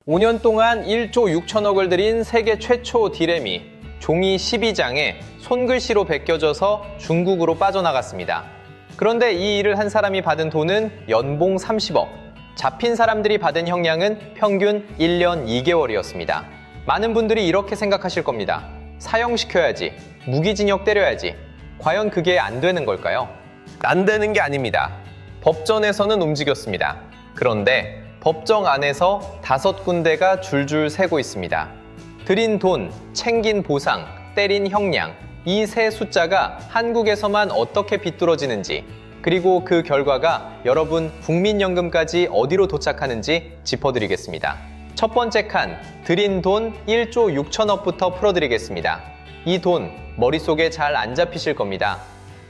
5년 동안 1조 6천억을 들인 세계 최초 디램이 종이 12장에 손글씨로 베껴져서 중국으로 빠져나갔습니다. 그런데 이 일을 한 사람이 받은 돈은 연봉 30억, 잡힌 사람들이 받은 형량은 평균 1년 2개월이었습니다. 많은 분들이 이렇게 생각하실 겁니다. 사형시켜야지, 무기징역 때려야지. 과연 그게 안 되는 걸까요? 안 되는 게 아닙니다. 법전에서는 움직였습니다. 그런데 법정 안에서 5군데가 줄줄 새고 있습니다. 들인 돈, 챙긴 보상, 때린 형량, 이 세 숫자가 한국에서만 어떻게 비뚤어지는지, 그리고 그 결과가 여러분 국민연금까지 어디로 도착하는지 짚어드리겠습니다. 첫 번째 칸, 들인 돈 1조 6천억부터 풀어드리겠습니다. 이 돈 머릿속에 잘 안 잡히실 겁니다.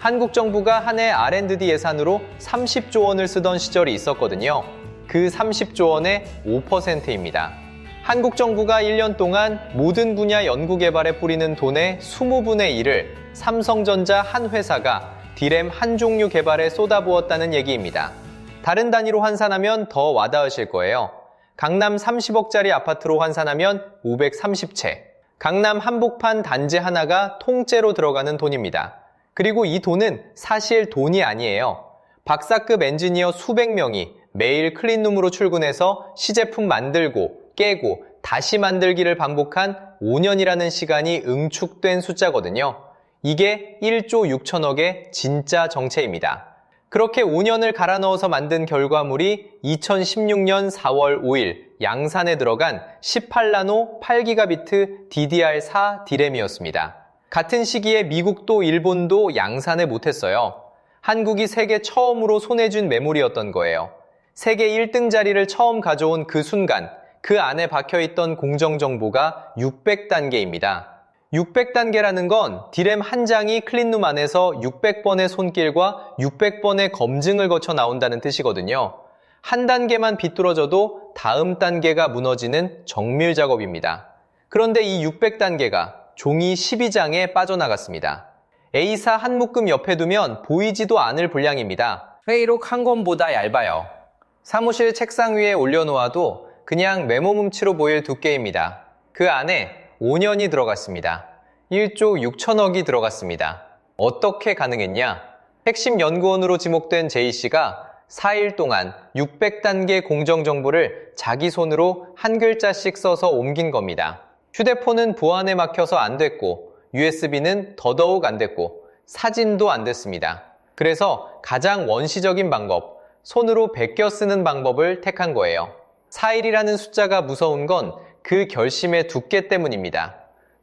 한국 정부가 한 해 R&D 예산으로 30조 원을 쓰던 시절이 있었거든요. 그 30조 원의 5%입니다. 한국 정부가 1년 동안 모든 분야 연구개발에 뿌리는 돈의 20분의 1을 삼성전자 한 회사가 디램 한 종류 개발에 쏟아부었다는 얘기입니다. 다른 단위로 환산하면 더 와닿으실 거예요. 강남 30억짜리 아파트로 환산하면 530채. 강남 한복판 단지 하나가 통째로 들어가는 돈입니다. 그리고 이 돈은 사실 돈이 아니에요. 박사급 엔지니어 수백 명이 매일 클린룸으로 출근해서 시제품 만들고 깨고 다시 만들기를 반복한 5년이라는 시간이 응축된 숫자거든요. 이게 1조 6천억의 진짜 정체입니다. 그렇게 5년을 갈아 넣어서 만든 결과물이 2016년 4월 5일 양산에 들어간 18나노 8기가비트 DDR4 디램이었습니다. 같은 시기에 미국도 일본도 양산을 못했어요. 한국이 세계 처음으로 손에 쥔 메모리였던 거예요. 세계 1등 자리를 처음 가져온 그 순간 그 안에 박혀있던 공정정보가 600단계입니다. 600단계라는 건 디램 한 장이 클린룸 안에서 600번의 손길과 600번의 검증을 거쳐 나온다는 뜻이거든요. 한 단계만 비뚤어져도 다음 단계가 무너지는 정밀 작업입니다. 그런데 이 600단계가 종이 12장에 빠져나갔습니다. A사 한 묶음 옆에 두면 보이지도 않을 분량입니다. 회의록 한 권보다 얇아요. 사무실 책상 위에 올려놓아도 그냥 메모 뭉치로 보일 두께입니다. 그 안에 5년이 들어갔습니다. 1조 6천억이 들어갔습니다. 어떻게 가능했냐? 핵심 연구원으로 지목된 J씨가 4일 동안 600단계 공정정보를 자기 손으로 한 글자씩 써서 옮긴 겁니다. 휴대폰은 보안에 막혀서 안 됐고 USB는 더더욱 안 됐고 사진도 안 됐습니다. 그래서 가장 원시적인 방법, 손으로 베껴 쓰는 방법을 택한 거예요. 4일이라는 숫자가 무서운 건 그 결심의 두께 때문입니다.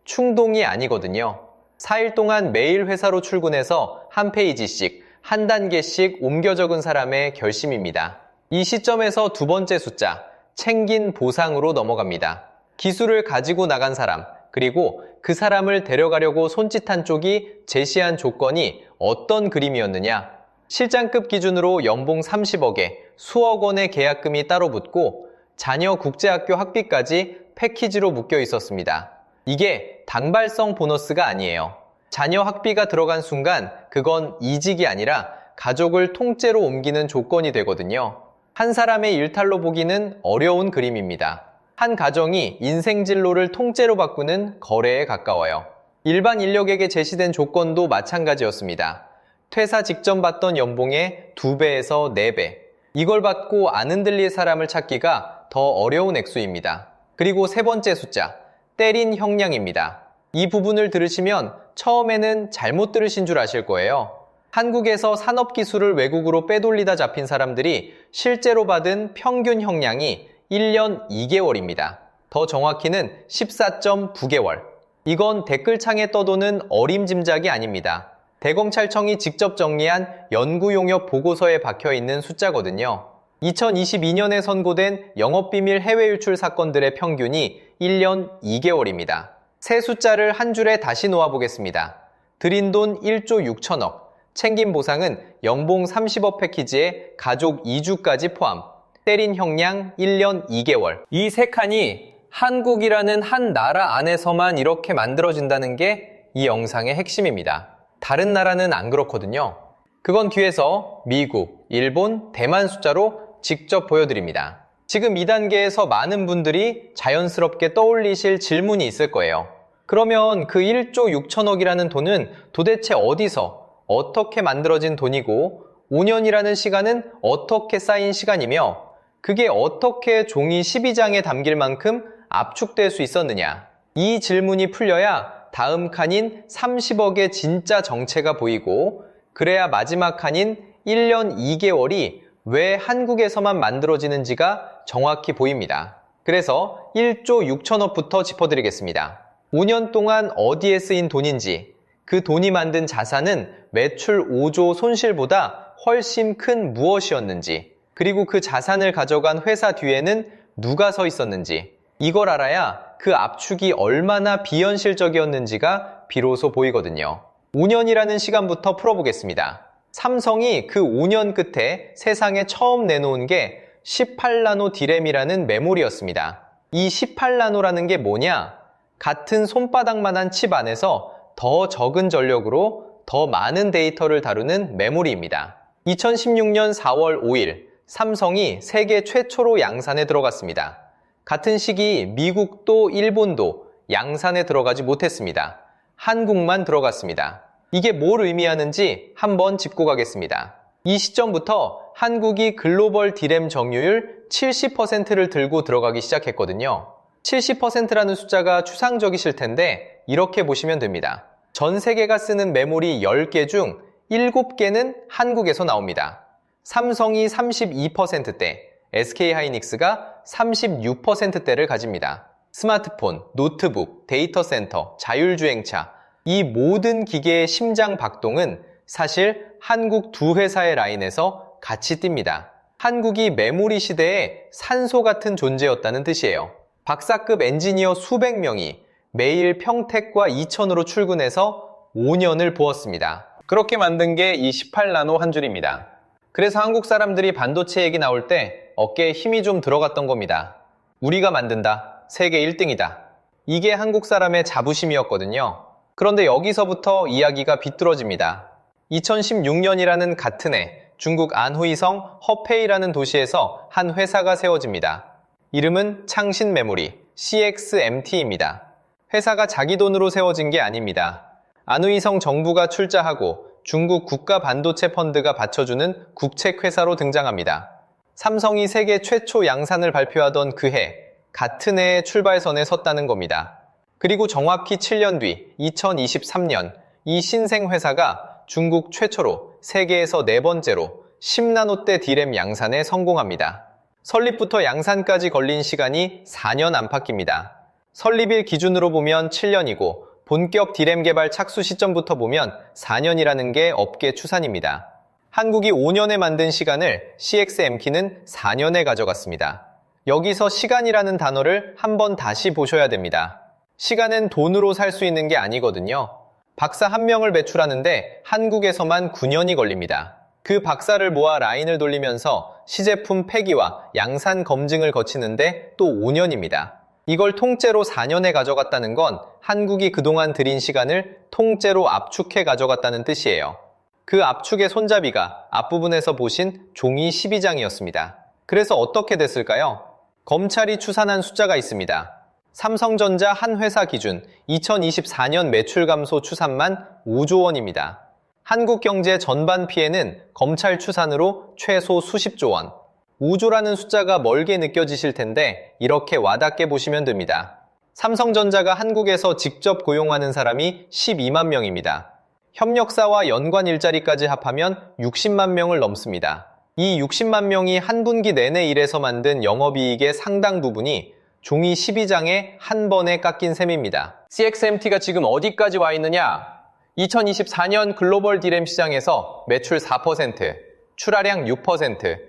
충동이 아니거든요. 4일 동안 매일 회사로 출근해서 한 페이지씩, 한 단계씩 옮겨 적은 사람의 결심입니다. 이 시점에서 두 번째 숫자, 챙긴 보상으로 넘어갑니다. 기술을 가지고 나간 사람, 그리고 그 사람을 데려가려고 손짓한 쪽이 제시한 조건이 어떤 그림이었느냐? 실장급 기준으로 연봉 30억에 수억 원의 계약금이 따로 붙고 자녀 국제학교 학비까지 패키지로 묶여 있었습니다. 이게 당발성 보너스가 아니에요. 자녀 학비가 들어간 순간 그건 이직이 아니라 가족을 통째로 옮기는 조건이 되거든요. 한 사람의 일탈로 보기는 어려운 그림입니다. 한 가정이 인생 진로를 통째로 바꾸는 거래에 가까워요. 일반 인력에게 제시된 조건도 마찬가지였습니다. 퇴사 직전 받던 연봉의 2배에서 4배. 이걸 받고 안 흔들릴 사람을 찾기가 더 어려운 액수입니다. 그리고 세 번째 숫자, 때린 형량입니다. 이 부분을 들으시면 처음에는 잘못 들으신 줄 아실 거예요. 한국에서 산업기술을 외국으로 빼돌리다 잡힌 사람들이 실제로 받은 평균 형량이 1년 2개월입니다. 더 정확히는 14.9개월. 이건 댓글창에 떠도는 어림짐작이 아닙니다. 대검찰청이 직접 정리한 연구용역 보고서에 박혀있는 숫자거든요. 2022년에 선고된 영업비밀 해외 유출 사건들의 평균이 1년 2개월입니다. 세 숫자를 한 줄에 다시 놓아보겠습니다. 들인 돈 1조 6천억, 챙긴 보상은 연봉 30억 패키지에 가족 2주까지 포함, 때린 형량 1년 2개월. 이 세 칸이 한국이라는 한 나라 안에서만 이렇게 만들어진다는 게 이 영상의 핵심입니다. 다른 나라는 안 그렇거든요. 그건 뒤에서 미국, 일본, 대만 숫자로 직접 보여드립니다. 지금 이 단계에서 많은 분들이 자연스럽게 떠올리실 질문이 있을 거예요. 그러면 그 1조 6천억이라는 돈은 도대체 어디서, 어떻게 만들어진 돈이고 5년이라는 시간은 어떻게 쌓인 시간이며 그게 어떻게 종이 12장에 담길 만큼 압축될 수 있었느냐? 이 질문이 풀려야 다음 칸인 30억의 진짜 정체가 보이고 그래야 마지막 칸인 1년 2개월이 왜 한국에서만 만들어지는지가 정확히 보입니다. 그래서 1조 6천억부터 짚어드리겠습니다. 5년 동안 어디에 쓰인 돈인지, 그 돈이 만든 자산은 매출 5조 손실보다 훨씬 큰 무엇이었는지, 그리고 그 자산을 가져간 회사 뒤에는 누가 서 있었는지, 이걸 알아야 그 압축이 얼마나 비현실적이었는지가 비로소 보이거든요. 5년이라는 시간부터 풀어보겠습니다. 삼성이 그 5년 끝에 세상에 처음 내놓은 게 18나노 디램이라는 메모리였습니다. 이 18나노라는 게 뭐냐? 같은 손바닥만한 칩 안에서 더 적은 전력으로 더 많은 데이터를 다루는 메모리입니다. 2016년 4월 5일 삼성이 세계 최초로 양산에 들어갔습니다. 같은 시기 미국도 일본도 양산에 들어가지 못했습니다. 한국만 들어갔습니다. 이게 뭘 의미하는지 한번 짚고 가겠습니다. 이 시점부터 한국이 글로벌 디램 점유율 70%를 들고 들어가기 시작했거든요. 70%라는 숫자가 추상적이실 텐데 이렇게 보시면 됩니다. 전 세계가 쓰는 메모리 10개 중 7개는 한국에서 나옵니다. 삼성이 32%대, SK하이닉스가 36%대를 가집니다. 스마트폰, 노트북, 데이터 센터, 자율주행차, 이 모든 기계의 심장 박동은 사실 한국 두 회사의 라인에서 같이 뜁니다. 한국이 메모리 시대에 산소 같은 존재였다는 뜻이에요. 박사급 엔지니어 수백 명이 매일 평택과 이천으로 출근해서 5년을 보았습니다. 그렇게 만든 게 이 18나노 한 줄입니다. 그래서 한국 사람들이 반도체 얘기 나올 때 어깨에 힘이 좀 들어갔던 겁니다. 우리가 만든다. 세계 1등이다. 이게 한국 사람의 자부심이었거든요. 그런데 여기서부터 이야기가 비뚤어집니다. 2016년이라는 같은 해 중국 안후이성 허페이라는 도시에서 한 회사가 세워집니다. 이름은 창신 메모리 CXMT입니다. 회사가 자기 돈으로 세워진 게 아닙니다. 안후이성 정부가 출자하고 중국 국가 반도체 펀드가 받쳐주는 국책회사로 등장합니다. 삼성이 세계 최초 양산을 발표하던 그 해, 같은 해의 출발선에 섰다는 겁니다. 그리고 정확히 7년 뒤 2023년 이 신생회사가 중국 최초로 세계에서 네 번째로 10나노대 디램 양산에 성공합니다. 설립부터 양산까지 걸린 시간이 4년 안팎입니다. 설립일 기준으로 보면 7년이고 본격 디램 개발 착수 시점부터 보면 4년이라는 게 업계 추산입니다. 한국이 5년에 만든 시간을 CXMT는 4년에 가져갔습니다. 여기서 시간이라는 단어를 한번 다시 보셔야 됩니다. 시간은 돈으로 살 수 있는 게 아니거든요. 박사 한 명을 배출하는데 한국에서만 9년이 걸립니다. 그 박사를 모아 라인을 돌리면서 시제품 폐기와 양산 검증을 거치는데 또 5년입니다. 이걸 통째로 4년에 가져갔다는 건 한국이 그동안 들인 시간을 통째로 압축해 가져갔다는 뜻이에요. 그 압축의 손잡이가 앞부분에서 보신 종이 12장이었습니다. 그래서 어떻게 됐을까요? 검찰이 추산한 숫자가 있습니다. 삼성전자 한 회사 기준 2024년 매출 감소 추산만 5조 원입니다. 한국 경제 전반 피해는 검찰 추산으로 최소 수십조 원. 5조라는 숫자가 멀게 느껴지실 텐데 이렇게 와닿게 보시면 됩니다. 삼성전자가 한국에서 직접 고용하는 사람이 12만 명입니다. 협력사와 연관 일자리까지 합하면 60만 명을 넘습니다. 이 60만 명이 한 분기 내내 일해서 만든 영업이익의 상당 부분이 종이 12장에 한 번에 깎인 셈입니다. CXMT가 지금 어디까지 와 있느냐? 2024년 글로벌 디램 시장에서 매출 4%, 출하량 6%,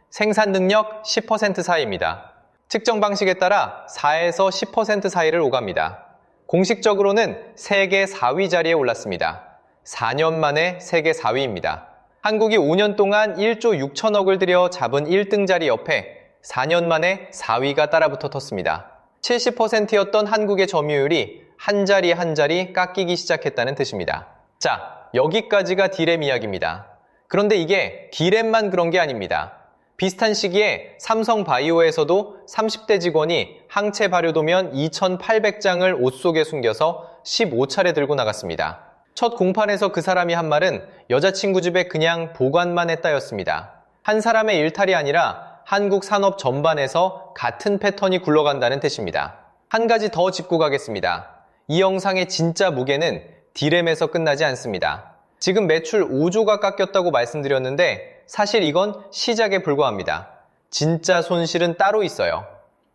생산 능력 10% 사이입니다. 측정 방식에 따라 4에서 10% 사이를 오갑니다. 공식적으로는 세계 4위 자리에 올랐습니다. 4년 만에 세계 4위입니다. 한국이 5년 동안 1조 6천억을 들여 잡은 1등 자리 옆에 4년 만에 4위가 따라붙어 텄습니다. 70%였던 한국의 점유율이 한 자리 한 자리 깎이기 시작했다는 뜻입니다. 자, 여기까지가 디램 이야기입니다. 그런데 이게 디램만 그런 게 아닙니다. 비슷한 시기에 삼성바이오에서도 30대 직원이 항체 발효도면 2,800장을 옷 속에 숨겨서 15차례 들고 나갔습니다. 첫 공판에서 그 사람이 한 말은 여자친구 집에 그냥 보관만 했다였습니다. 한 사람의 일탈이 아니라 한국 산업 전반에서 같은 패턴이 굴러간다는 뜻입니다. 한 가지 더 짚고 가겠습니다. 이 영상의 진짜 무게는 디램에서 끝나지 않습니다. 지금 매출 5조가 깎였다고 말씀드렸는데 사실 이건 시작에 불과합니다. 진짜 손실은 따로 있어요.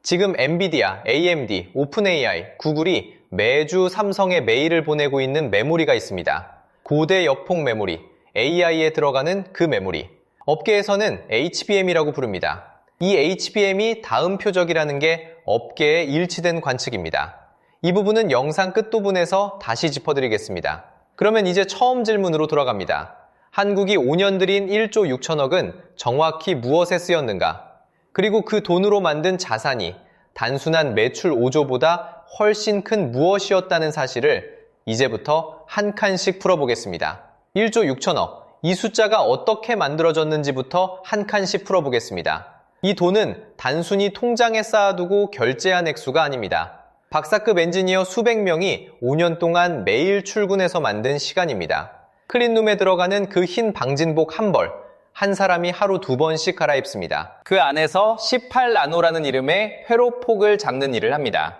지금 엔비디아, AMD, 오픈AI, 구글이 매주 삼성에 메일을 보내고 있는 메모리가 있습니다. 고대 역폭 메모리, AI에 들어가는 그 메모리. 업계에서는 HBM이라고 부릅니다. 이 HBM이 다음 표적이라는 게 업계에 일치된 관측입니다. 이 부분은 영상 끝 부분에서 다시 짚어드리겠습니다. 그러면 이제 처음 질문으로 돌아갑니다. 한국이 5년 들인 1조 6천억은 정확히 무엇에 쓰였는가? 그리고 그 돈으로 만든 자산이 단순한 매출 5조보다 훨씬 큰 무엇이었다는 사실을 이제부터 한 칸씩 풀어보겠습니다. 1조 6천억, 이 숫자가 어떻게 만들어졌는지부터 한 칸씩 풀어보겠습니다. 이 돈은 단순히 통장에 쌓아두고 결제한 액수가 아닙니다. 박사급 엔지니어 수백 명이 5년 동안 매일 출근해서 만든 시간입니다. 클린룸에 들어가는 그 흰 방진복 한 벌, 한 사람이 하루 2번씩 갈아입습니다. 그 안에서 18나노라는 이름의 회로폭을 잡는 일을 합니다.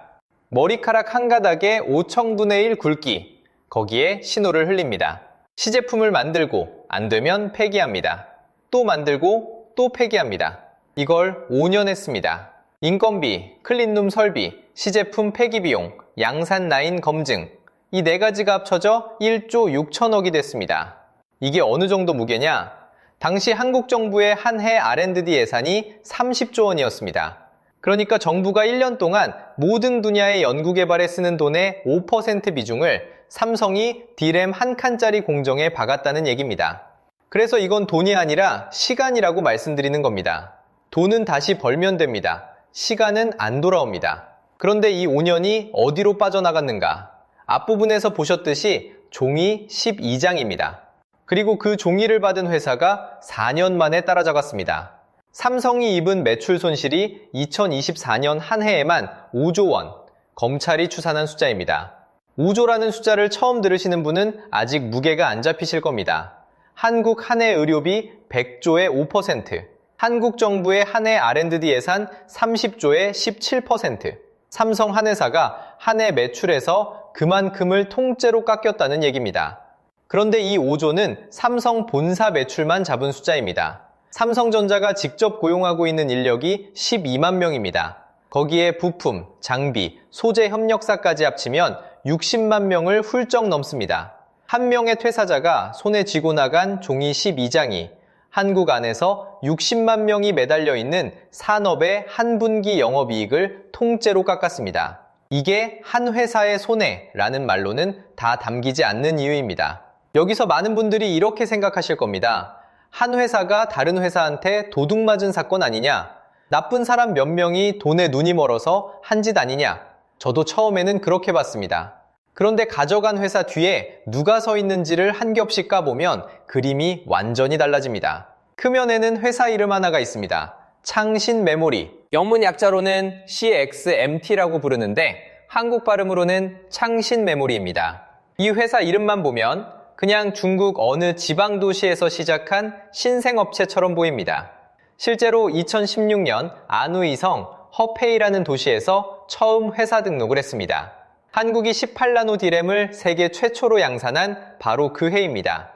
머리카락 한 가닥에 5천분의 1 굵기, 거기에 신호를 흘립니다. 시제품을 만들고 안 되면 폐기합니다. 또 만들고 또 폐기합니다. 이걸 5년 했습니다. 인건비, 클린룸 설비, 시제품 폐기 비용, 양산 라인 검증, 이 4가지가 합쳐져 1조 6천억이 됐습니다. 이게 어느 정도 무게냐? 당시 한국 정부의 한 해 R&D 예산이 30조 원이었습니다. 그러니까 정부가 1년 동안 모든 분야의 연구개발에 쓰는 돈의 5% 비중을 삼성이 디램 한 칸짜리 공정에 박았다는 얘기입니다. 그래서 이건 돈이 아니라 시간이라고 말씀드리는 겁니다. 돈은 다시 벌면 됩니다. 시간은 안 돌아옵니다. 그런데 이 5년이 어디로 빠져나갔는가? 앞부분에서 보셨듯이 종이 12장입니다. 그리고 그 종이를 받은 회사가 4년 만에 따라잡았습니다. 삼성이 입은 매출 손실이 2024년 한 해에만 5조 원, 검찰이 추산한 숫자입니다. 5조라는 숫자를 처음 들으시는 분은 아직 무게가 안 잡히실 겁니다. 한국 한 해 의료비 100조의 5%, 한국 정부의 한 해 R&D 예산 30조의 17%, 삼성 한 회사가 한 해 매출에서 그만큼을 통째로 깎였다는 얘기입니다. 그런데 이 5조는 삼성 본사 매출만 잡은 숫자입니다. 삼성전자가 직접 고용하고 있는 인력이 12만 명입니다. 거기에 부품, 장비, 소재 협력사까지 합치면 60만 명을 훌쩍 넘습니다. 한 명의 퇴사자가 손에 쥐고 나간 종이 12장이 한국 안에서 60만 명이 매달려 있는 산업의 한 분기 영업이익을 통째로 깎았습니다. 이게 한 회사의 손해라는 말로는 다 담기지 않는 이유입니다. 여기서 많은 분들이 이렇게 생각하실 겁니다. 한 회사가 다른 회사한테 도둑 맞은 사건 아니냐? 나쁜 사람 몇 명이 돈에 눈이 멀어서 한 짓 아니냐? 저도 처음에는 그렇게 봤습니다. 그런데 가져간 회사 뒤에 누가 서 있는지를 한 겹씩 까보면 그림이 완전히 달라집니다. 크면에는 회사 이름 하나가 있습니다. 창신 메모리. 영문 약자로는 CXMT라고 부르는데 한국 발음으로는 창신 메모리입니다. 이 회사 이름만 보면 그냥 중국 어느 지방 도시에서 시작한 신생업체처럼 보입니다. 실제로 2016년 안우이성 허페이라는 도시에서 처음 회사 등록을 했습니다. 한국이 18나노 디램을 세계 최초로 양산한 바로 그 해입니다.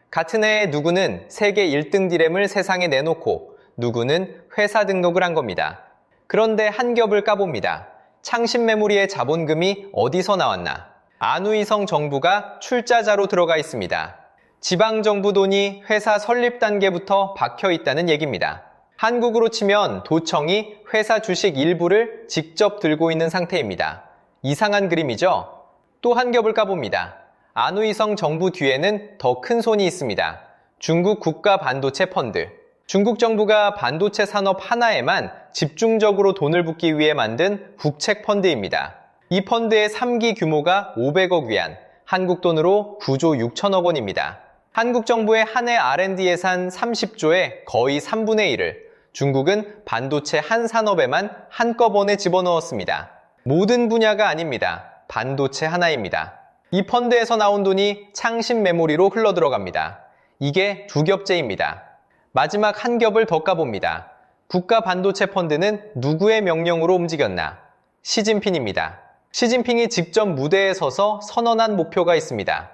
같은 해에 누구는 세계 1등 디램을 세상에 내놓고 누구는 회사 등록을 한 겁니다. 그런데 한 겹을 까봅니다. 창신 메모리의 자본금이 어디서 나왔나? 안우이성 정부가 출자자로 들어가 있습니다. 지방정부 돈이 회사 설립 단계부터 박혀 있다는 얘기입니다. 한국으로 치면 도청이 회사 주식 일부를 직접 들고 있는 상태입니다. 이상한 그림이죠? 또 한 겹을 까봅니다. 안우이성 정부 뒤에는 더 큰 손이 있습니다. 중국 국가 반도체 펀드. 중국 정부가 반도체 산업 하나에만 집중적으로 돈을 붓기 위해 만든 국책 펀드입니다. 이 펀드의 3기 규모가 500억 위안, 한국 돈으로 9조 6천억 원입니다. 한국 정부의 한 해 R&D 예산 30조의 거의 3분의 1을 중국은 반도체 한 산업에만 한꺼번에 집어넣었습니다. 모든 분야가 아닙니다. 반도체 하나입니다. 이 펀드에서 나온 돈이 창신 메모리로 흘러들어갑니다. 이게 두 겹째입니다. 마지막 한 겹을 더 까봅니다. 국가 반도체 펀드는 누구의 명령으로 움직였나? 시진핑입니다. 시진핑이 직접 무대에 서서 선언한 목표가 있습니다.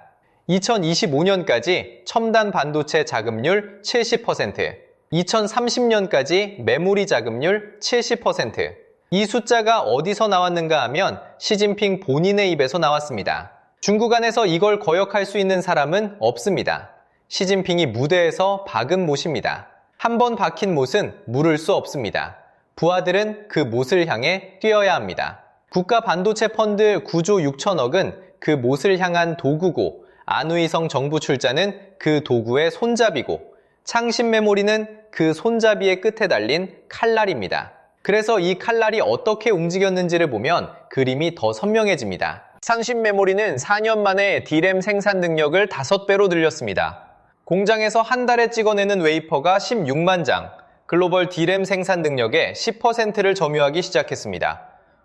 2025년까지 첨단 반도체 자금률 70%, 2030년까지 메모리 자금률 70%. 이 숫자가 어디서 나왔는가 하면 시진핑 본인의 입에서 나왔습니다. 중국 안에서 이걸 거역할 수 있는 사람은 없습니다. 시진핑이 무대에서 박은 못입니다. 한번 박힌 못은 물을 수 없습니다. 부하들은 그 못을 향해 뛰어야 합니다. 국가 반도체 펀드 9조 6천억은 그 못을 향한 도구고, 안우이성 정부 출자는 그 도구의 손잡이고, 창신 메모리는 그 손잡이의 끝에 달린 칼날입니다. 그래서 이 칼날이 어떻게 움직였는지를 보면 그림이 더 선명해집니다. 창신 메모리는 4년 만에 D램 생산 능력을 5배로 늘렸습니다. 공장에서 한 달에 찍어내는 웨이퍼가 16만 장, 글로벌 D램 생산 능력의 10%를 점유하기 시작했습니다.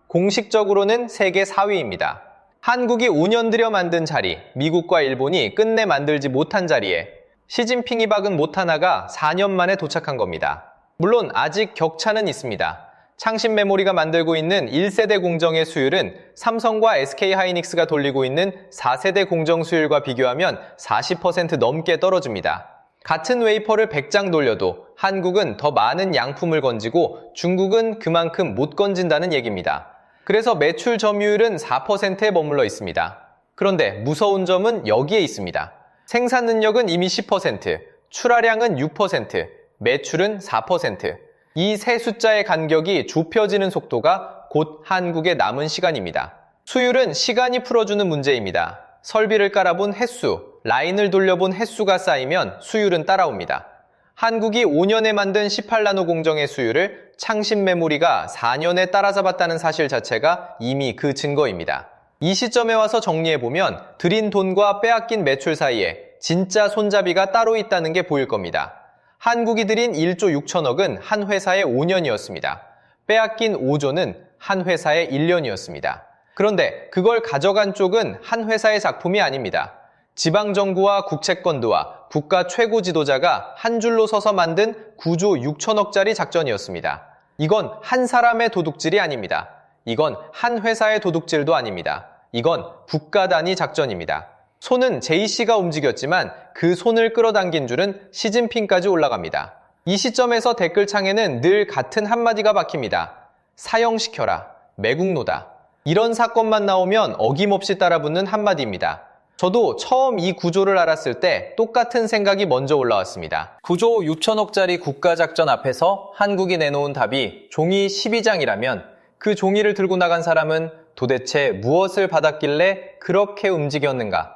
공식적으로는 세계 4위입니다. 한국이 5년 들여 만든 자리, 미국과 일본이 끝내 만들지 못한 자리에 시진핑이 박은 못 하나가 4년 만에 도착한 겁니다. 물론 아직 격차는 있습니다. 창신 메모리가 만들고 있는 1세대 공정의 수율은 삼성과 SK하이닉스가 돌리고 있는 4세대 공정 수율과 비교하면 40% 넘게 떨어집니다. 같은 웨이퍼를 100장 돌려도 한국은 더 많은 양품을 건지고 중국은 그만큼 못 건진다는 얘기입니다. 그래서 매출 점유율은 4%에 머물러 있습니다. 그런데 무서운 점은 여기에 있습니다. 생산 능력은 이미 10%, 출하량은 6%, 매출은 4%. 이 세 숫자의 간격이 좁혀지는 속도가 곧 한국의 남은 시간입니다. 수율은 시간이 풀어주는 문제입니다. 설비를 깔아본 횟수, 라인을 돌려본 횟수가 쌓이면 수율은 따라옵니다. 한국이 5년에 만든 18나노 공정의 수율을 창신 메모리가 4년에 따라잡았다는 사실 자체가 이미 그 증거입니다. 이 시점에 와서 정리해보면 들인 돈과 빼앗긴 매출 사이에 진짜 손잡이가 따로 있다는 게 보일 겁니다. 한국이 들인 1조 6천억은 한 회사의 5년이었습니다. 빼앗긴 5조는 한 회사의 1년이었습니다. 그런데 그걸 가져간 쪽은 한 회사의 작품이 아닙니다. 지방정부와 국채권도와 국가 최고 지도자가 한 줄로 서서 만든 9조 6천억짜리 작전이었습니다. 이건 한 사람의 도둑질이 아닙니다. 이건 한 회사의 도둑질도 아닙니다. 이건 국가 단위 작전입니다. 손은 제이씨가 움직였지만 그 손을 끌어당긴 줄은 시진핑까지 올라갑니다. 이 시점에서 댓글창에는 늘 같은 한마디가 박힙니다. 사형시켜라. 매국노다. 이런 사건만 나오면 어김없이 따라붙는 한마디입니다. 저도 처음 이 구조를 알았을 때 똑같은 생각이 먼저 올라왔습니다. 9조 6천억짜리 국가작전 앞에서 한국이 내놓은 답이 종이 12장이라면 그 종이를 들고 나간 사람은 도대체 무엇을 받았길래 그렇게 움직였는가?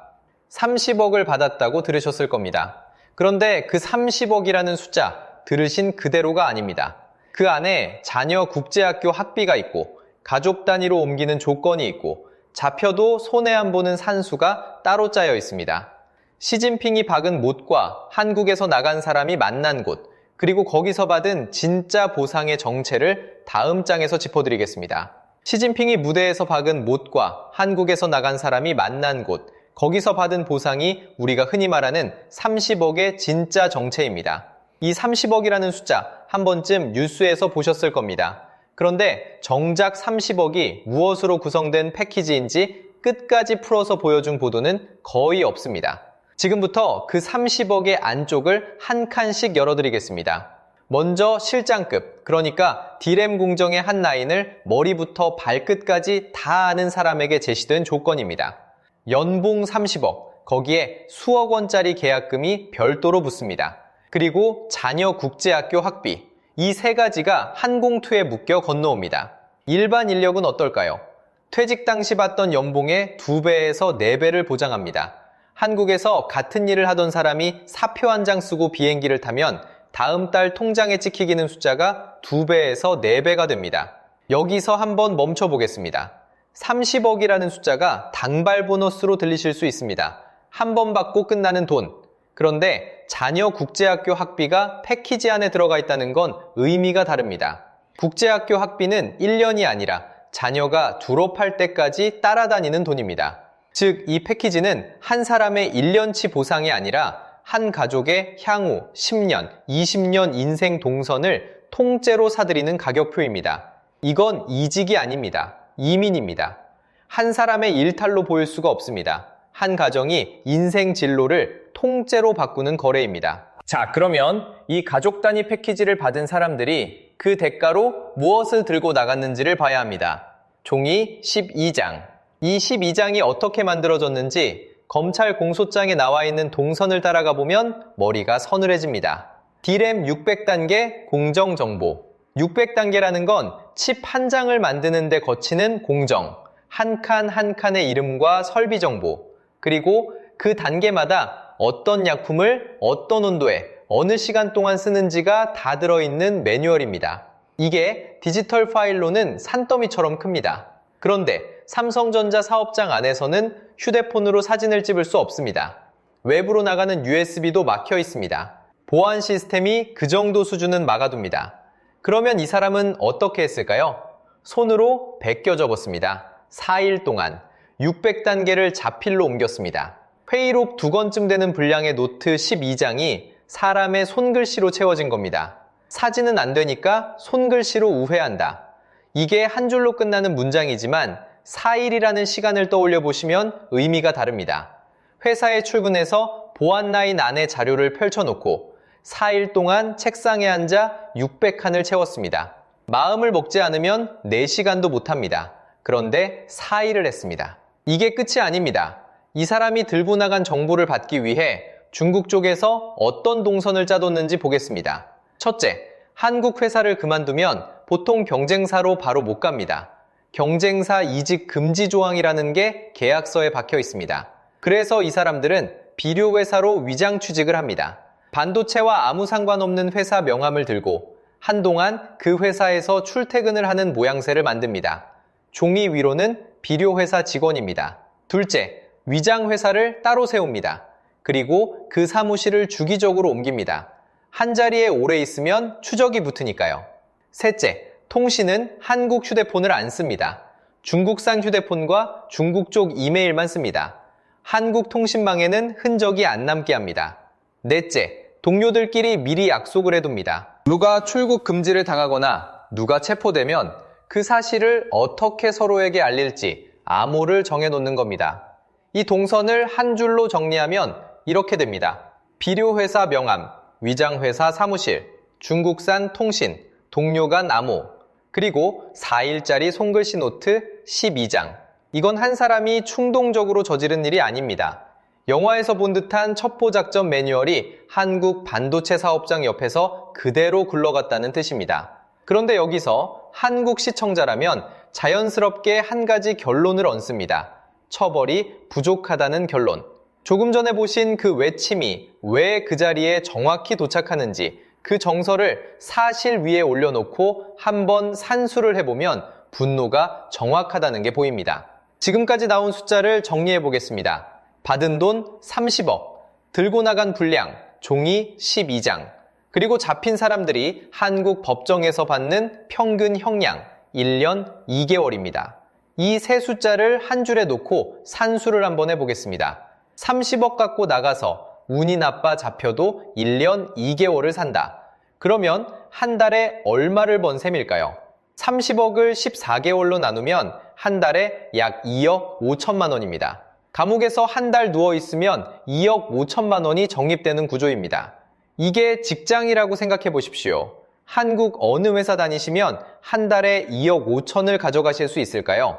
30억을 받았다고 들으셨을 겁니다. 그런데 그 30억이라는 숫자 들으신 그대로가 아닙니다. 그 안에 자녀 국제학교 학비가 있고 가족 단위로 옮기는 조건이 있고 잡혀도 손해 안 보는 산수가 따로 짜여 있습니다. 시진핑이 박은 못과 한국에서 나간 사람이 만난 곳, 그리고 거기서 받은 진짜 보상의 정체를 다음 장에서 짚어드리겠습니다. 시진핑이 무대에서 박은 못과 한국에서 나간 사람이 만난 곳, 거기서 받은 보상이 우리가 흔히 말하는 30억의 진짜 정체입니다. 이 30억이라는 숫자 한 번쯤 뉴스에서 보셨을 겁니다. 그런데 정작 30억이 무엇으로 구성된 패키지인지 끝까지 풀어서 보여준 보도는 거의 없습니다. 지금부터 그 30억의 안쪽을 한 칸씩 열어드리겠습니다. 먼저 실장급, 그러니까 D램 공정의 한 라인을 머리부터 발끝까지 다 아는 사람에게 제시된 조건입니다. 연봉 30억, 거기에 수억 원짜리 계약금이 별도로 붙습니다. 그리고 자녀 국제학교 학비, 이 세 가지가 한 공투에 묶여 건너옵니다. 일반 인력은 어떨까요? 퇴직 당시 받던 연봉의 2배에서 4배를 보장합니다. 한국에서 같은 일을 하던 사람이 사표 한 장 쓰고 비행기를 타면 다음 달 통장에 찍히기는 숫자가 2배에서 4배가 됩니다. 여기서 한번 멈춰보겠습니다. 30억이라는 숫자가 당발 보너스로 들리실 수 있습니다. 한 번 받고 끝나는 돈. 그런데 자녀 국제학교 학비가 패키지 안에 들어가 있다는 건 의미가 다릅니다. 국제학교 학비는 1년이 아니라 자녀가 졸업할 때까지 따라다니는 돈입니다. 즉, 이 패키지는 한 사람의 1년치 보상이 아니라 한 가족의 향후 10년, 20년 인생 동선을 통째로 사들이는 가격표입니다. 이건 이직이 아닙니다. 이민입니다. 한 사람의 일탈로 보일 수가 없습니다. 한 가정이 인생 진로를 통째로 바꾸는 거래입니다. 자, 그러면 이 가족 단위 패키지를 받은 사람들이 그 대가로 무엇을 들고 나갔는지를 봐야 합니다. 종이 12장. 이 12장이 어떻게 만들어졌는지 검찰 공소장에 나와 있는 동선을 따라가 보면 머리가 서늘해집니다. D램 600단계 공정정보. 600단계라는 건 칩 한 장을 만드는 데 거치는 공정, 한 칸 한 칸의 이름과 설비 정보, 그리고 그 단계마다 어떤 약품을 어떤 온도에 어느 시간 동안 쓰는지가 다 들어있는 매뉴얼입니다. 이게 디지털 파일로는 산더미처럼 큽니다. 그런데 삼성전자 사업장 안에서는 휴대폰으로 사진을 찍을 수 없습니다. 외부로 나가는 USB도 막혀 있습니다. 보안 시스템이 그 정도 수준은 막아둡니다. 그러면 이 사람은 어떻게 했을까요? 손으로 베껴 적었습니다. 4일 동안 600단계를 자필로 옮겼습니다. 회의록 2권쯤 되는 분량의 노트 12장이 사람의 손글씨로 채워진 겁니다. 사진은 안 되니까 손글씨로 우회한다. 이게 한 줄로 끝나는 문장이지만 4일이라는 시간을 떠올려 보시면 의미가 다릅니다. 회사에 출근해서 보안 라인 안에 자료를 펼쳐놓고 4일 동안 책상에 앉아 600칸을 채웠습니다. 마음을 먹지 않으면 4시간도 못합니다. 그런데 4일을 했습니다. 이게 끝이 아닙니다. 이 사람이 들고 나간 정보를 받기 위해 중국 쪽에서 어떤 동선을 짜뒀는지 보겠습니다. 첫째, 한국 회사를 그만두면 보통 경쟁사로 바로 못 갑니다. 경쟁사 이직 금지 조항이라는 게 계약서에 박혀 있습니다. 그래서 이 사람들은 비료회사로 위장 취직을 합니다. 반도체와 아무 상관없는 회사 명함을 들고 한동안 그 회사에서 출퇴근을 하는 모양새를 만듭니다. 종이 위로는 비료회사 직원입니다. 둘째, 위장회사를 따로 세웁니다. 그리고 그 사무실을 주기적으로 옮깁니다. 한 자리에 오래 있으면 추적이 붙으니까요. 셋째, 통신은 한국 휴대폰을 안 씁니다. 중국산 휴대폰과 중국 쪽 이메일만 씁니다. 한국 통신망에는 흔적이 안 남게 합니다. 넷째, 동료들끼리 미리 약속을 해둡니다. 누가 출국 금지를 당하거나 누가 체포되면 그 사실을 어떻게 서로에게 알릴지 암호를 정해놓는 겁니다. 이 동선을 한 줄로 정리하면 이렇게 됩니다. 비료회사 명함, 위장회사 사무실, 중국산 통신, 동료 간 암호, 그리고 4일짜리 손글씨 노트 12장. 이건 한 사람이 충동적으로 저지른 일이 아닙니다. 영화에서 본 듯한 첩보작전 매뉴얼이 한국 반도체 사업장 옆에서 그대로 굴러갔다는 뜻입니다. 그런데 여기서 한국 시청자라면 자연스럽게 한 가지 결론을 얹습니다. 처벌이 부족하다는 결론. 조금 전에 보신 그 외침이 왜 그 자리에 정확히 도착하는지 그 정서를 사실 위에 올려놓고 한번 산수를 해보면 분노가 정확하다는 게 보입니다. 지금까지 나온 숫자를 정리해 보겠습니다. 받은 돈 30억, 들고 나간 분량 종이 12장, 그리고 잡힌 사람들이 한국 법정에서 받는 평균 형량 1년 2개월입니다. 이 세 숫자를 한 줄에 놓고 산수를 한번 해보겠습니다. 30억 갖고 나가서 운이 나빠 잡혀도 1년 2개월을 산다. 그러면 한 달에 얼마를 번 셈일까요? 30억을 14개월로 나누면 한 달에 약 2억 5천만 원입니다. 감옥에서 한 달 누워있으면 2억 5천만 원이 적립되는 구조입니다. 이게 직장이라고 생각해 보십시오. 한국 어느 회사 다니시면 한 달에 2억 5천을 가져가실 수 있을까요?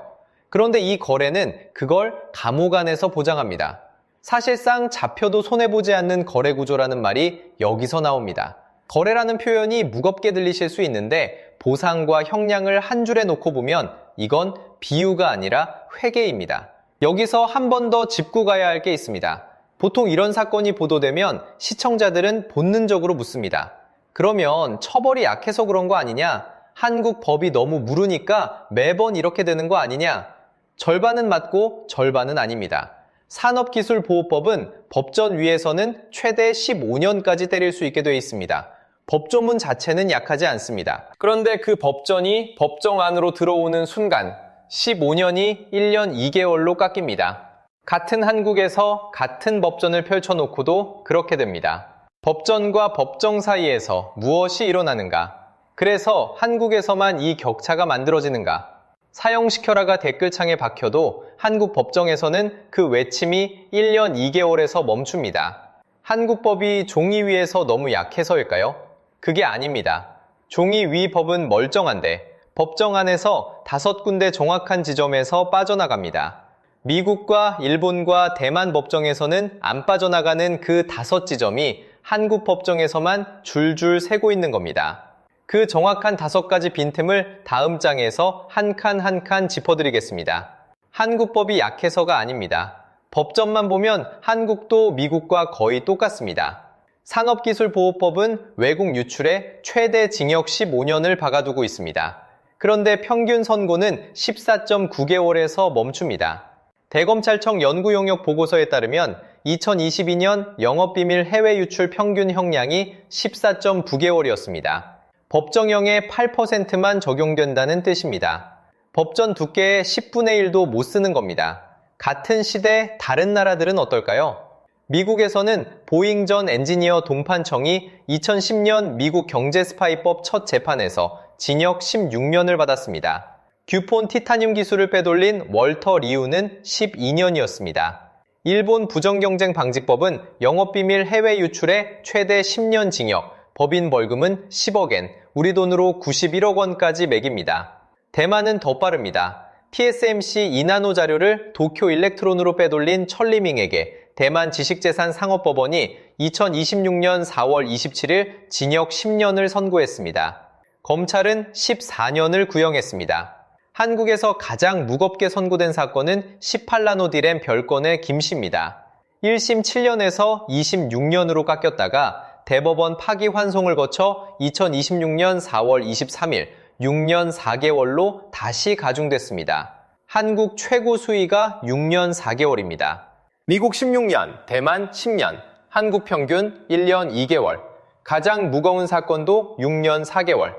그런데 이 거래는 그걸 감옥 안에서 보장합니다. 사실상 잡혀도 손해보지 않는 거래 구조라는 말이 여기서 나옵니다. 거래라는 표현이 무겁게 들리실 수 있는데 보상과 형량을 한 줄에 놓고 보면 이건 비유가 아니라 회계입니다. 여기서 한 번 더 짚고 가야 할 게 있습니다. 보통 이런 사건이 보도되면 시청자들은 본능적으로 묻습니다. 그러면 처벌이 약해서 그런 거 아니냐? 한국 법이 너무 무르니까 매번 이렇게 되는 거 아니냐? 절반은 맞고 절반은 아닙니다. 산업기술보호법은 법전 위에서는 최대 15년까지 때릴 수 있게 되어 있습니다. 법조문 자체는 약하지 않습니다. 그런데 그 법전이 법정 안으로 들어오는 순간 15년이 1년 2개월로 깎입니다. 같은 한국에서 같은 법전을 펼쳐놓고도 그렇게 됩니다. 법전과 법정 사이에서 무엇이 일어나는가? 그래서 한국에서만 이 격차가 만들어지는가? 사형시켜라가 댓글창에 박혀도 한국 법정에서는 그 외침이 1년 2개월에서 멈춥니다. 한국 법이 종이 위에서 너무 약해서일까요? 그게 아닙니다. 종이 위 법은 멀쩡한데 법정 안에서 5군데 정확한 지점에서 빠져나갑니다. 미국과 일본과 대만 법정에서는 안 빠져나가는 그 5지점이 한국 법정에서만 줄줄 새고 있는 겁니다. 그 정확한 5가지 빈틈을 다음 장에서 한 칸 한 칸 짚어드리겠습니다. 한국법이 약해서가 아닙니다. 법전만 보면 한국도 미국과 거의 똑같습니다. 산업기술보호법은 외국 유출에 최대 징역 15년을 박아두고 있습니다. 그런데 평균 선고는 14.9개월에서 멈춥니다. 대검찰청 연구용역 보고서에 따르면 2022년 영업비밀 해외 유출 평균 형량이 14.9개월이었습니다. 법정형의 8%만 적용된다는 뜻입니다. 법전 두께의 10분의 1도 못 쓰는 겁니다. 같은 시대 다른 나라들은 어떨까요? 미국에서는 보잉 전 엔지니어 동판청이 2010년 미국 경제스파이법 첫 재판에서 징역 16년을 받았습니다. 듀폰 티타늄 기술을 빼돌린 월터 리우는 12년이었습니다. 일본 부정경쟁방지법은 영업비밀 해외 유출에 최대 10년 징역, 법인 벌금은 10억엔, 우리 돈으로 91억 원까지 매깁니다. 대만은 더 빠릅니다. TSMC 이나노 자료를 도쿄 일렉트론으로 빼돌린 천리밍에게 대만 지식재산상업법원이 2026년 4월 27일 징역 10년을 선고했습니다. 검찰은 14년을 구형했습니다. 한국에서 가장 무겁게 선고된 사건은 18나노 디램 별건의 김씨입니다. 1심 7년에서 26년으로 깎였다가 대법원 파기환송을 거쳐 2026년 4월 23일 6년 4개월로 다시 가중됐습니다. 한국 최고 수위가 6년 4개월입니다. 미국 16년, 대만 10년, 한국 평균 1년 2개월, 가장 무거운 사건도 6년 4개월.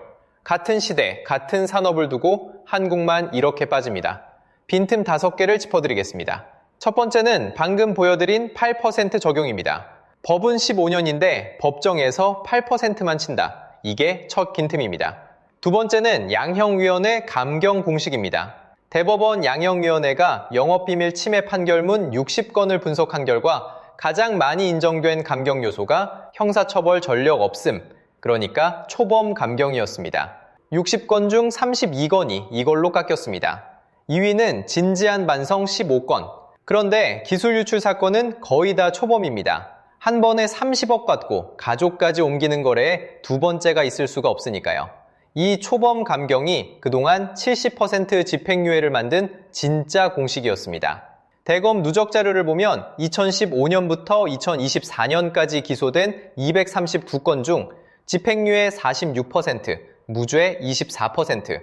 같은 시대, 같은 산업을 두고 한국만 이렇게 빠집니다. 빈틈 5개를 짚어드리겠습니다. 첫 번째는 방금 보여드린 8% 적용입니다. 법은 15년인데 법정에서 8%만 친다. 이게 첫 빈틈입니다. 두 번째는 양형위원회 감경 공식입니다. 대법원 양형위원회가 영업비밀 침해 판결문 60건을 분석한 결과 가장 많이 인정된 감경 요소가 형사처벌 전력 없음, 그러니까 초범 감경이었습니다. 60건 중 32건이 이걸로 깎였습니다. 2위는 진지한 반성 15건. 그런데 기술 유출 사건은 거의 다 초범입니다. 한 번에 30억 받고 가족까지 옮기는 거래에 두 번째가 있을 수가 없으니까요. 이 초범 감경이 그동안 70% 집행유예를 만든 진짜 공식이었습니다. 대검 누적 자료를 보면 2015년부터 2024년까지 기소된 239건 중 집행유예 46%, 무죄 24%,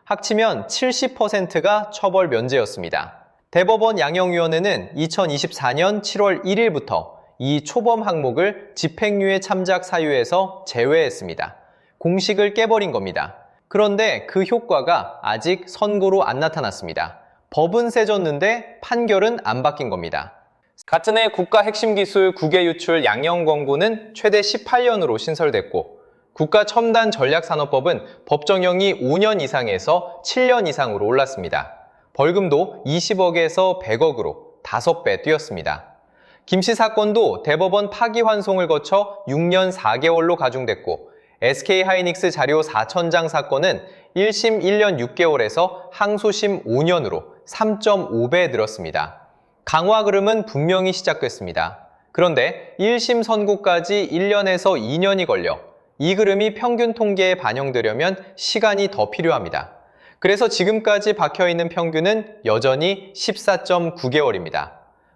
합치면 70%가 처벌 면제였습니다. 대법원 양형위원회는 2024년 7월 1일부터 이 초범 항목을 집행유예 참작 사유에서 제외했습니다. 공식을 깨버린 겁니다. 그런데 그 효과가 아직 선고로 안 나타났습니다. 법은 세졌는데 판결은 안 바뀐 겁니다. 같은 해 국가핵심기술 국외 유출 양형 권고는 최대 18년으로 신설됐고 국가첨단전략산업법은 법정형이 5년 이상에서 7년 이상으로 올랐습니다. 벌금도 20억에서 100억으로 5배 뛰었습니다. 김씨 사건도 대법원 파기환송을 거쳐 6년 4개월로 가중됐고 SK하이닉스 자료 4,000장 사건은 1심 1년 6개월에서 항소심 5년으로 3.5배 늘었습니다. 강화 흐름은 분명히 시작됐습니다. 그런데 1심 선고까지 1년에서 2년이 걸려 이 흐름이 평균 통계에 반영되려면 시간이 더 필요합니다. 그래서 지금까지 박혀있는 평균은 여전히 14.9개월입니다.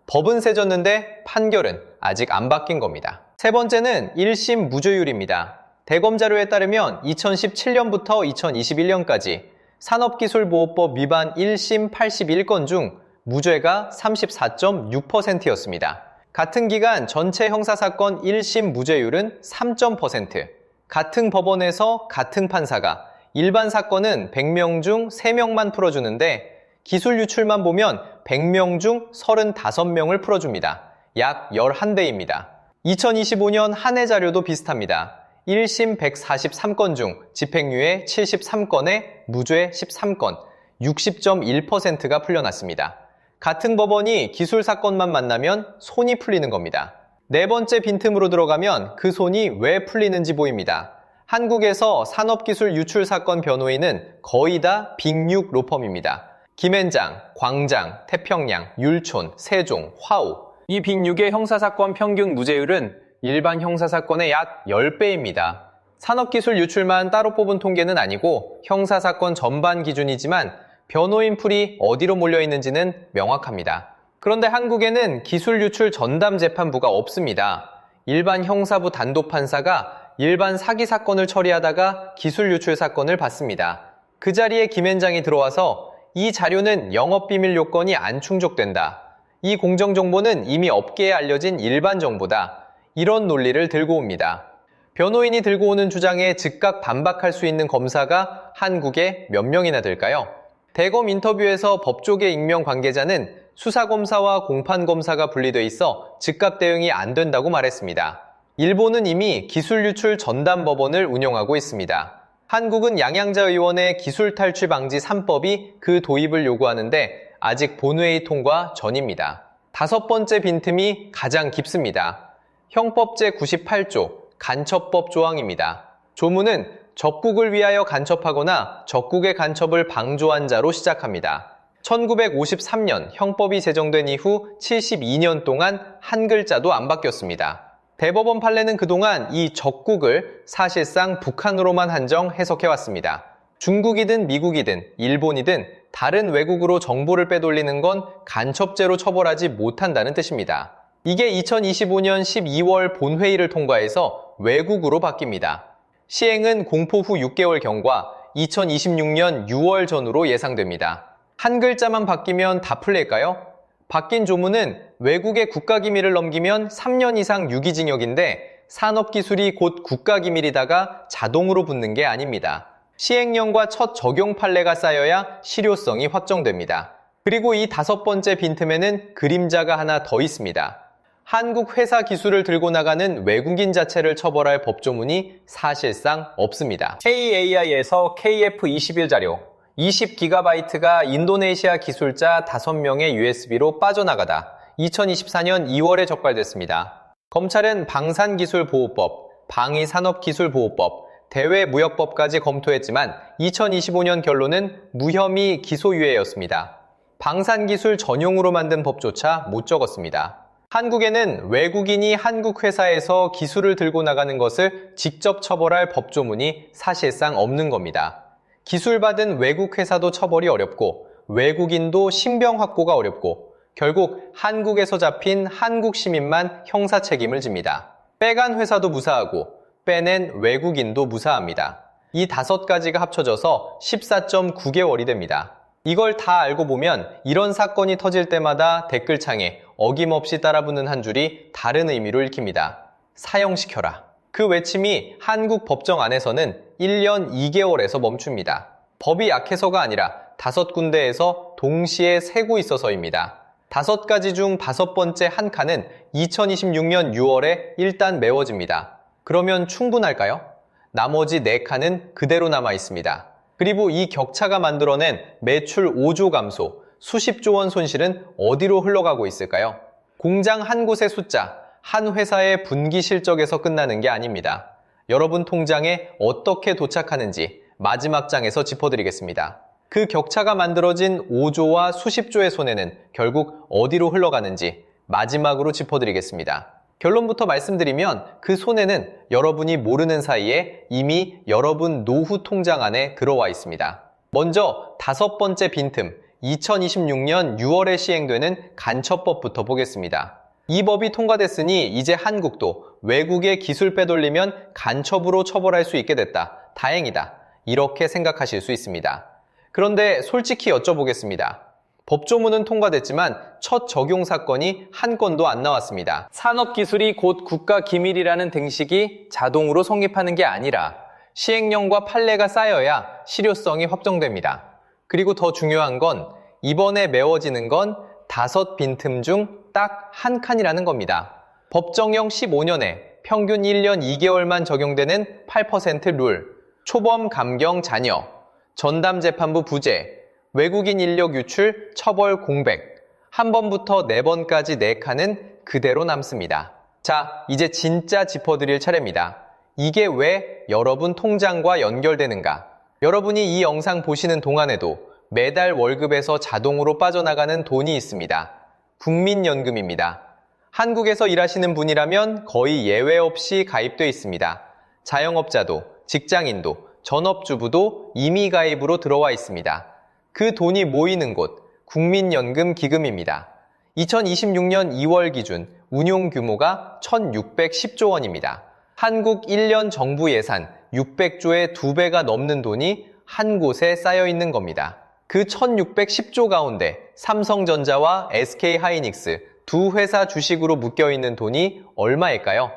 법은 세졌는데 판결은 아직 안 바뀐 겁니다. 세 번째는 1심 무죄율입니다. 대검 자료에 따르면 2017년부터 2021년까지 산업기술보호법 위반 1심 81건 중 무죄가 34.6%였습니다. 같은 기간 전체 형사사건 1심 무죄율은 3.%. 같은 법원에서 같은 판사가 일반 사건은 100명 중 3명만 풀어주는데 기술 유출만 보면 100명 중 35명을 풀어줍니다. 약 11배입니다. 2025년 한 해 자료도 비슷합니다. 1심 143건 중 집행유예 73건에 무죄 13건, 60.1%가 풀려났습니다. 같은 법원이 기술 사건만 만나면 손이 풀리는 겁니다. 네 번째 빈틈으로 들어가면 그 손이 왜 풀리는지 보입니다. 한국에서 산업기술 유출 사건 변호인은 거의 다 빅6 로펌입니다. 김앤장, 광장, 태평양, 율촌, 세종, 화우. 이 빅6의 형사사건 평균 무죄율은 일반 형사사건의 약 10배입니다. 산업기술 유출만 따로 뽑은 통계는 아니고 형사사건 전반 기준이지만 변호인 풀이 어디로 몰려있는지는 명확합니다. 그런데 한국에는 기술 유출 전담 재판부가 없습니다. 일반 형사부 단독 판사가 일반 사기 사건을 처리하다가 기술 유출 사건을 받습니다. 그 자리에 김앤장이 들어와서 이 자료는 영업비밀 요건이 안 충족된다. 이 공정정보는 이미 업계에 알려진 일반 정보다. 이런 논리를 들고 옵니다. 변호인이 들고 오는 주장에 즉각 반박할 수 있는 검사가 한국에 몇 명이나 될까요? 대검 인터뷰에서 법조계 익명 관계자는 수사검사와 공판검사가 분리돼 있어 즉각 대응이 안 된다고 말했습니다. 일본은 이미 기술 유출 전담 법원을 운영하고 있습니다. 한국은 양양자 의원의 기술 탈취 방지 3법이 그 도입을 요구하는데 아직 본회의 통과 전입니다. 다섯 번째 빈틈이 가장 깊습니다. 형법 제98조 간첩법 조항입니다. 조문은 적국을 위하여 간첩하거나 적국의 간첩을 방조한 자로 시작합니다. 1953년 형법이 제정된 이후 72년 동안 한 글자도 안 바뀌었습니다. 대법원 판례는 그동안 이 적국을 사실상 북한으로만 한정 해석해왔습니다. 중국이든 미국이든 일본이든 다른 외국으로 정보를 빼돌리는 건 간첩죄로 처벌하지 못한다는 뜻입니다. 이게 2025년 12월 본회의를 통과해서 외국으로 바뀝니다. 시행은 공포 후 6개월 경과 2026년 6월 전후로 예상됩니다. 한 글자만 바뀌면 다 풀릴까요? 바뀐 조문은 외국의 국가기밀을 넘기면 3년 이상 유기징역인데 산업기술이 곧 국가기밀이다가 자동으로 붙는 게 아닙니다. 시행령과 첫 적용 판례가 쌓여야 실효성이 확정됩니다. 그리고 이 다섯 번째 빈틈에는 그림자가 하나 더 있습니다. 한국 회사 기술을 들고 나가는 외국인 자체를 처벌할 법조문이 사실상 없습니다. KAI에서 KF21 자료 20GB가 인도네시아 기술자 5명의 USB로 빠져나가다 2024년 2월에 적발됐습니다. 검찰은 방산기술보호법, 방위산업기술보호법, 대외무역법까지 검토했지만 2025년 결론은 무혐의 기소유예였습니다. 방산기술 전용으로 만든 법조차 못 적었습니다. 한국에는 외국인이 한국 회사에서 기술을 들고 나가는 것을 직접 처벌할 법조문이 사실상 없는 겁니다. 기술 받은 외국 회사도 처벌이 어렵고 외국인도 신병 확보가 어렵고 결국 한국에서 잡힌 한국 시민만 형사 책임을 집니다. 빼간 회사도 무사하고 빼낸 외국인도 무사합니다. 이 5가지가 합쳐져서 14.9개월이 됩니다. 이걸 다 알고 보면 이런 사건이 터질 때마다 댓글창에 어김없이 따라붙는 한 줄이 다른 의미로 읽힙니다. 사형시켜라. 그 외침이 한국 법정 안에서는 1년 2개월에서 멈춥니다. 법이 약해서가 아니라 5군데에서 동시에 세고 있어서입니다. 5가지 중 5번째 한 칸은 2026년 6월에 일단 메워집니다. 그러면 충분할까요? 나머지 4칸은 그대로 남아 있습니다. 그리고 이 격차가 만들어낸 매출 5조 감소, 수십조 원 손실은 어디로 흘러가고 있을까요? 공장 한 곳의 숫자, 한 회사의 분기 실적에서 끝나는 게 아닙니다. 여러분 통장에 어떻게 도착하는지 마지막 장에서 짚어드리겠습니다. 그 격차가 만들어진 5조와 수십조의 손해는 결국 어디로 흘러가는지 마지막으로 짚어드리겠습니다. 결론부터 말씀드리면 그 손해는 여러분이 모르는 사이에 이미 여러분 노후 통장 안에 들어와 있습니다. 먼저 5번째 빈틈, 2026년 6월에 시행되는 간첩법부터 보겠습니다. 이 법이 통과됐으니 이제 한국도 외국의 기술 빼돌리면 간첩으로 처벌할 수 있게 됐다. 다행이다. 이렇게 생각하실 수 있습니다. 그런데 솔직히 여쭤보겠습니다. 법조문은 통과됐지만 첫 적용 사건이 한 건도 안 나왔습니다. 산업기술이 곧 국가기밀이라는 등식이 자동으로 성립하는 게 아니라 시행령과 판례가 쌓여야 실효성이 확정됩니다. 그리고 더 중요한 건 이번에 메워지는 건 5 빈틈 중 딱 한 칸이라는 겁니다. 법정형 15년에 평균 1년 2개월만 적용되는 8% 룰, 초범 감경 잔여, 전담재판부 부재, 외국인 인력 유출, 처벌 공백, 한 번부터 4번까지 4칸은 그대로 남습니다. 자, 이제 진짜 짚어드릴 차례입니다. 이게 왜 여러분 통장과 연결되는가? 여러분이 이 영상 보시는 동안에도 매달 월급에서 자동으로 빠져나가는 돈이 있습니다. 국민연금입니다. 한국에서 일하시는 분이라면 거의 예외 없이 가입돼 있습니다. 자영업자도, 직장인도, 전업주부도 임의 가입으로 들어와 있습니다. 그 돈이 모이는 곳, 국민연금 기금입니다. 2026년 2월 기준 운용 규모가 1,610조 원입니다. 한국 1년 정부 예산 600조의 2배가 넘는 돈이 한 곳에 쌓여 있는 겁니다. 그 1,610조 가운데 삼성전자와 SK하이닉스 두 회사 주식으로 묶여있는 돈이 얼마일까요?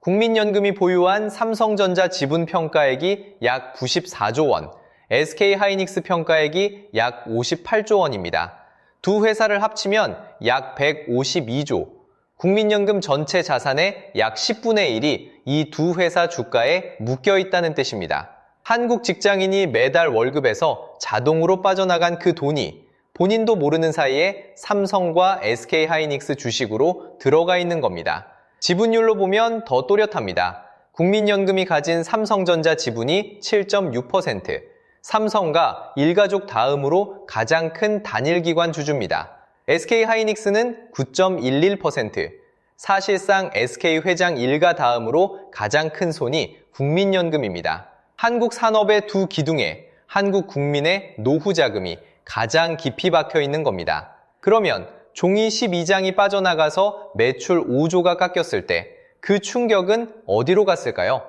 국민연금이 보유한 삼성전자 지분 평가액이 약 94조 원, SK하이닉스 평가액이 약 58조 원입니다. 두 회사를 합치면 약 152조, 국민연금 전체 자산의 약 10분의 1이 이 두 회사 주가에 묶여 있다는 뜻입니다. 한국 직장인이 매달 월급에서 자동으로 빠져나간 그 돈이 본인도 모르는 사이에 삼성과 SK하이닉스 주식으로 들어가 있는 겁니다. 지분율로 보면 더 또렷합니다. 국민연금이 가진 삼성전자 지분이 7.6%, 삼성과 일가족 다음으로 가장 큰 단일기관 주주입니다. SK하이닉스는 9.11%, 사실상 SK 회장 일가 다음으로 가장 큰 손이 국민연금입니다. 한국 산업의 두 기둥에 한국 국민의 노후 자금이 가장 깊이 박혀 있는 겁니다. 그러면 종이 12장이 빠져나가서 매출 5조가 깎였을 때 그 충격은 어디로 갔을까요?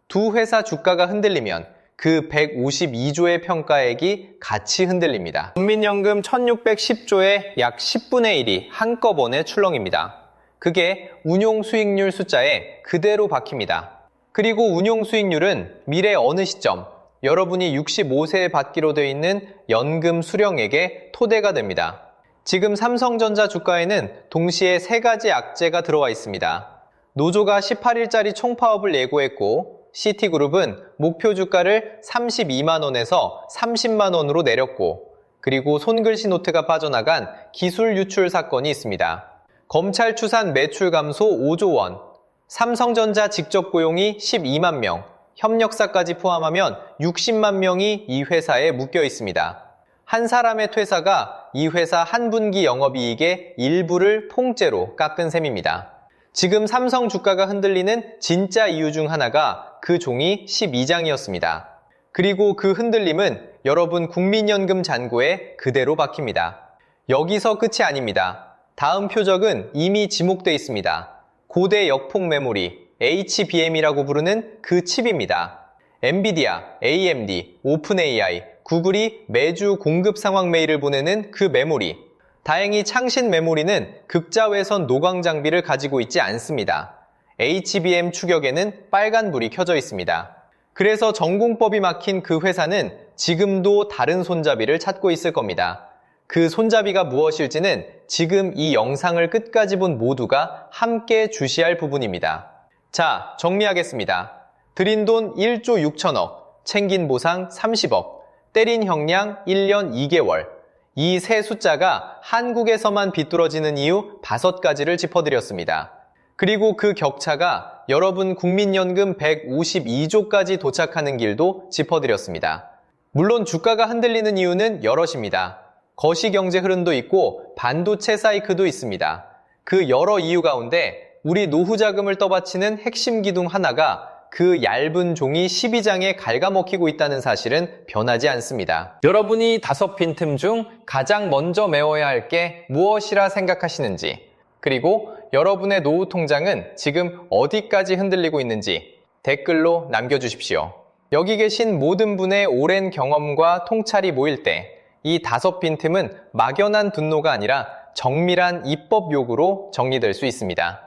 두 회사 주가가 흔들리면 그 152조의 평가액이 같이 흔들립니다. 국민연금 1610조의 약 10분의 1이 한꺼번에 출렁입니다. 그게 운용수익률 숫자에 그대로 박힙니다. 그리고 운용수익률은 미래 어느 시점 여러분이 65세에 받기로 되어 있는 연금 수령액의 토대가 됩니다. 지금 삼성전자 주가에는 동시에 3가지 악재가 들어와 있습니다. 노조가 18일짜리 총파업을 예고했고 시티그룹은 목표 주가를 32만원에서 30만원으로 내렸고 그리고 손글씨 노트가 빠져나간 기술 유출 사건이 있습니다. 검찰 추산 매출 감소 5조 원, 삼성전자 직접 고용이 12만 명, 협력사까지 포함하면 60만 명이 이 회사에 묶여 있습니다. 한 사람의 퇴사가 이 회사 한 분기 영업이익의 일부를 통째로 깎은 셈입니다. 지금 삼성 주가가 흔들리는 진짜 이유 중 하나가 그 종이 12장이었습니다. 그리고 그 흔들림은 여러분 국민연금 잔고에 그대로 박힙니다. 여기서 끝이 아닙니다. 다음 표적은 이미 지목되어 있습니다. 고대 역폭 메모리, HBM이라고 부르는 그 칩입니다. 엔비디아, AMD, 오픈AI, 구글이 매주 공급 상황 메일을 보내는 그 메모리. 다행히 창신 메모리는 극자외선 노광 장비를 가지고 있지 않습니다. HBM 추격에는 빨간불이 켜져 있습니다. 그래서 전공법이 막힌 그 회사는 지금도 다른 손잡이를 찾고 있을 겁니다. 그 손잡이가 무엇일지는 지금 이 영상을 끝까지 본 모두가 함께 주시할 부분입니다. 자, 정리하겠습니다. 들인 돈 1조 6천억, 챙긴 보상 30억, 때린 형량 1년 2개월. 이 세 숫자가 한국에서만 비뚤어지는 이유 5가지를 짚어드렸습니다. 그리고 그 격차가 여러분 국민연금 152조까지 도착하는 길도 짚어드렸습니다. 물론 주가가 흔들리는 이유는 여럿입니다. 거시경제 흐름도 있고 반도체 사이클도 있습니다. 그 여러 이유 가운데 우리 노후 자금을 떠받치는 핵심 기둥 하나가 그 얇은 종이 12장에 갉아먹히고 있다는 사실은 변하지 않습니다. 여러분이 5 빈틈 중 가장 먼저 메워야 할 게 무엇이라 생각하시는지, 그리고 여러분의 노후 통장은 지금 어디까지 흔들리고 있는지 댓글로 남겨주십시오. 여기 계신 모든 분의 오랜 경험과 통찰이 모일 때 이 5빈틈은 막연한 분노가 아니라 정밀한 입법 요구로 정리될 수 있습니다.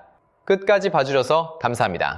끝까지 봐주셔서 감사합니다.